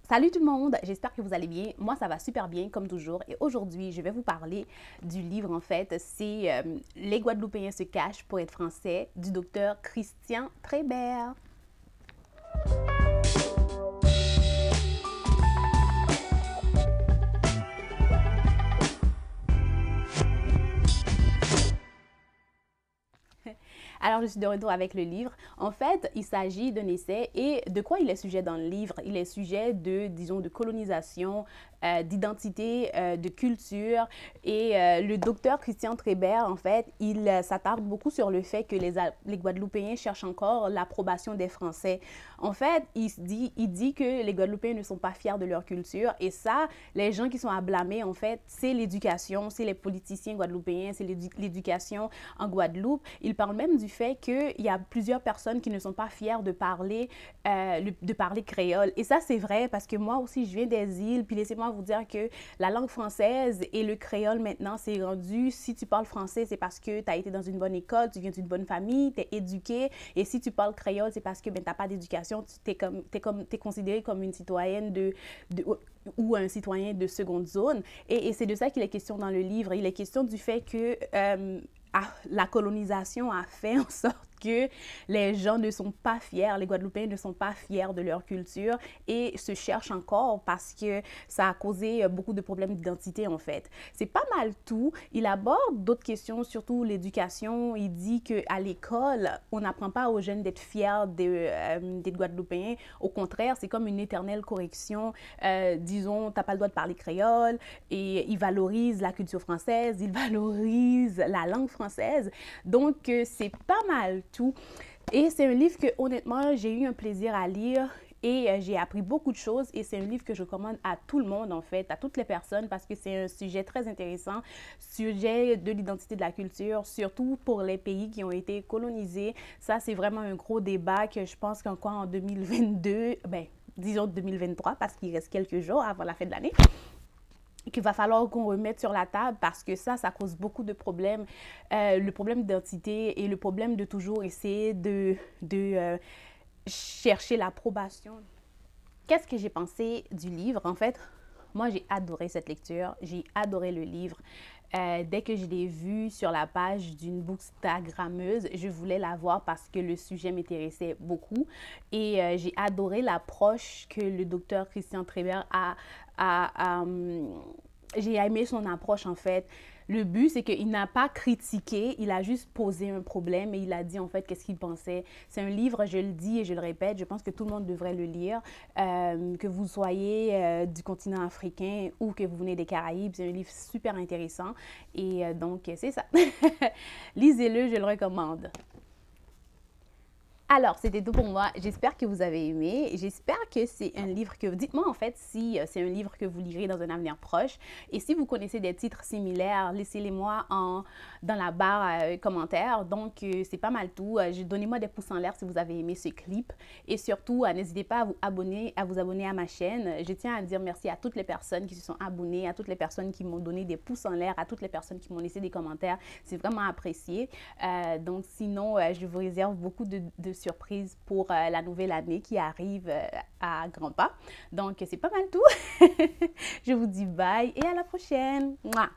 Salut tout le monde, j'espère que vous allez bien. Moi, ça va super bien comme toujours. Et aujourd'hui, je vais vous parler du livre en fait. C'est Les Guadeloupéens se cachent pour être français du docteur Christian Trébert. Alors, je suis de retour avec le livre. En fait, il s'agit d'un essai et de quoi il est sujet dans le livre? Il est sujet de, disons, de colonisation, d'identité, de culture. Et le docteur Christian Trébert, en fait, il s'attarde beaucoup sur le fait que les Guadeloupéens cherchent encore l'approbation des Français. En fait, il dit que les Guadeloupéens ne sont pas fiers de leur culture. Et ça, les gens qui sont à blâmer, en fait, c'est l'éducation, c'est les politiciens guadeloupéens, c'est l'éducation en Guadeloupe. Il parle même du fait qu'il y a plusieurs personnes qui ne sont pas fières de parler créole. Et ça, c'est vrai parce que moi aussi, je viens des îles. Puis laissez-moi vous dire que la langue française et le créole maintenant, c'est rendu, si tu parles français, c'est parce que tu as été dans une bonne école, tu viens d'une bonne famille, tu es éduqué. Et si tu parles créole, c'est parce que ben, tu n'as pas d'éducation, t'es considéré comme une citoyenne ou un citoyen de seconde zone. Et c'est de ça qu'il est question dans le livre. Il est question du fait que la colonisation a fait en sorte que les gens ne sont pas fiers, les Guadeloupéens ne sont pas fiers de leur culture et se cherchent encore parce que ça a causé beaucoup de problèmes d'identité en fait. C'est pas mal tout. Il aborde d'autres questions, surtout l'éducation. Il dit qu'à l'école, on n'apprend pas aux jeunes d'être fiers des Guadeloupéens. Au contraire, c'est comme une éternelle correction. Disons, t'as pas le droit de parler créole et il valorise la culture française, il valorise la langue française. Donc, c'est pas mal tout. Et c'est un livre que, honnêtement, j'ai eu un plaisir à lire. Et j'ai appris beaucoup de choses et c'est un livre que je recommande à tout le monde, en fait, à toutes les personnes parce que c'est un sujet très intéressant, sujet de l'identité de la culture, surtout pour les pays qui ont été colonisés. Ça, c'est vraiment un gros débat que je pense qu'encore en 2022, ben, disons 2023 parce qu'il reste quelques jours avant la fin de l'année, qu'il va falloir qu'on remette sur la table parce que ça cause beaucoup de problèmes. Le problème d'identité et le problème de toujours essayer de chercher l'approbation. Qu'est-ce que j'ai pensé du livre? En fait, moi, j'ai adoré cette lecture. J'ai adoré le livre. Dès que je l'ai vu sur la page d'une bookstagrammeuse, je voulais la voir parce que le sujet m'intéressait beaucoup. Et j'ai adoré l'approche que le docteur Christian Trébert j'ai aimé son approche en fait. Le but, c'est qu'il n'a pas critiqué, il a juste posé un problème et il a dit en fait qu'est-ce qu'il pensait. C'est un livre, je le dis et je le répète, je pense que tout le monde devrait le lire, que vous soyez du continent africain ou que vous venez des Caraïbes. C'est un livre super intéressant et donc c'est ça. Lisez-le, je le recommande. Alors, c'était tout pour moi. J'espère que vous avez aimé. J'espère que c'est un livre que... Dites-moi en fait si c'est un livre que vous lirez dans un avenir proche. Et si vous connaissez des titres similaires, laissez-les-moi dans la barre commentaires. Donc, c'est pas mal tout. Donnez-moi des pouces en l'air si vous avez aimé ce clip. Et surtout, n'hésitez pas à vous abonner à ma chaîne. Je tiens à dire merci à toutes les personnes qui se sont abonnées, à toutes les personnes qui m'ont donné des pouces en l'air, à toutes les personnes qui m'ont laissé des commentaires. C'est vraiment apprécié. Donc, sinon, je vous réserve beaucoup de surprise pour la nouvelle année qui arrive à grands pas. Donc, c'est pas mal tout. Je vous dis bye et à la prochaine. Mouah.